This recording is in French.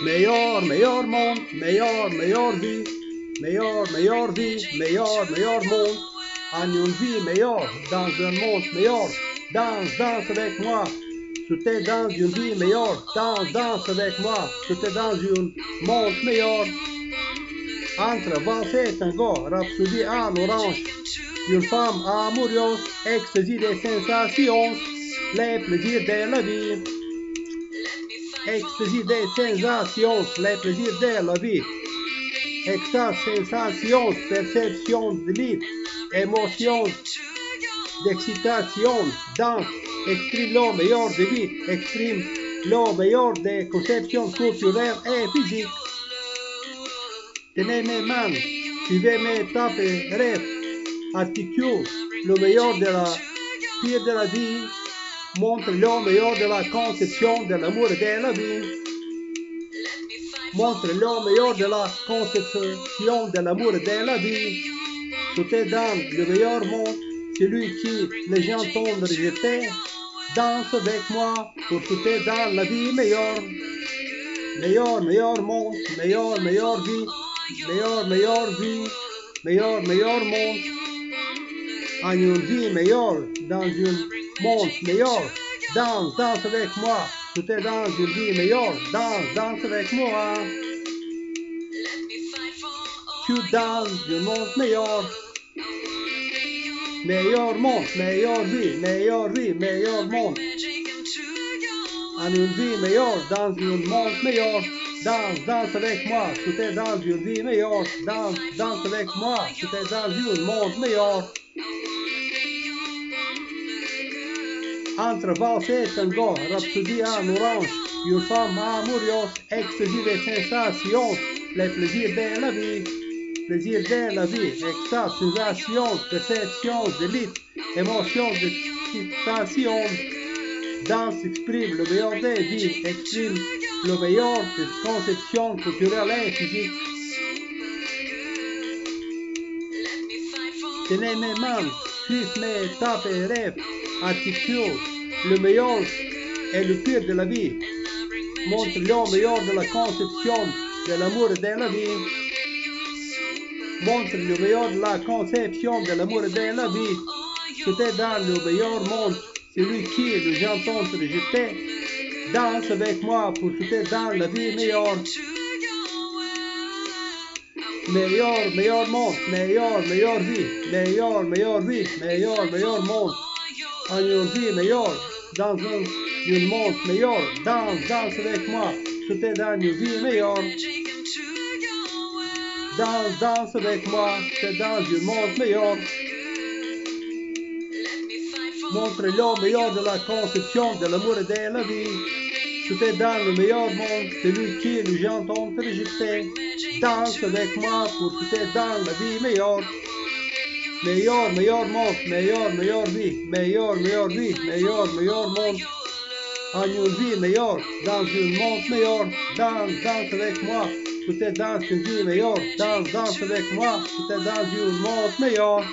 Meilleur monde, meilleure vie, meilleure vie, meilleur monde. En une vie meilleure, dans un monde meilleur. Danse avec moi. Tu t'es dans une vie meilleure. Danse avec moi. Tu t'es dans un monde meilleur. Entre valse et tango, rhapsodie en orange. Une femme amoureuse, ecstasy des sensations, les plaisirs de la vie. Ecstasy des sensations, les plaisirs de la vie. Extase, sensations, perception de vie, émotions, d'excitation, danse, exprime le meilleur de vie, exprime le meilleur des conceptions culturelles et physiques. Tenez mes mains, suivez mes étapes et rêves, articule le meilleur de la pire de la vie, montre le meilleur de la conception de l'amour et de la vie. Montre le meilleur de la conception de l'amour et de la vie. Tout est dans le meilleur monde, celui qui les gens t'ont rejeté. Danse avec moi pour tout est dans la vie meilleure. Meilleur monde, meilleure vie. Meilleure vie, meilleur monde. En une vie meilleure, dans un monde meilleur. Danse avec moi. Tout est dans une vie meilleure. Danse avec moi. Tu danses un monde meilleur. Meilleur monde, meilleure vie, meilleur monde. En une vie meilleure, dans un monde meilleur. Danse avec moi, tout est dans une vie meilleure. Danse avec moi, tout est dans un monde meilleur. Entre valse et tango, rhapsodie en orange, une femme amoureuse, ecstasy des sensations, les plaisirs de la vie. Plaisir de la vie, extase, sensation, perception, délite, émotion, d'excitation. Danse exprime le meilleur des vies, exprime le meilleur des conceptions culturelles et physiques. Tenez mes mains, suivez mes étapes et rêves, articule le meilleur et le pire de la vie. Montre le meilleur de la conception de l'amour et de la vie. Montre le meilleur de la conception de l'amour et de la vie. Tout est dans le meilleur monde, celui qui les gens t'ont rejeté. Danse avec moi pour tout est dans la vie meilleure. Meilleur monde, meilleure vie, meilleure vie, meilleur monde. En une vie meilleure, dans un monde meilleur. Danse avec moi, tout est dans une vie meilleure. Danse avec moi, c'est dans un monde meilleur. Montre le meilleur de la conception de l'amour et de la vie. Tout est dans le meilleur monde, celui qui les gens t'ont rejeté. Danse avec moi pour tout est dans la vie meilleure. Meilleur monde, meilleure vie, meilleur vie, meilleur monde. En une vie meilleure, dans un monde meilleur. Danse avec moi, tout est dans une vie meilleure. Danse avec moi, tout est dans un monde meilleur.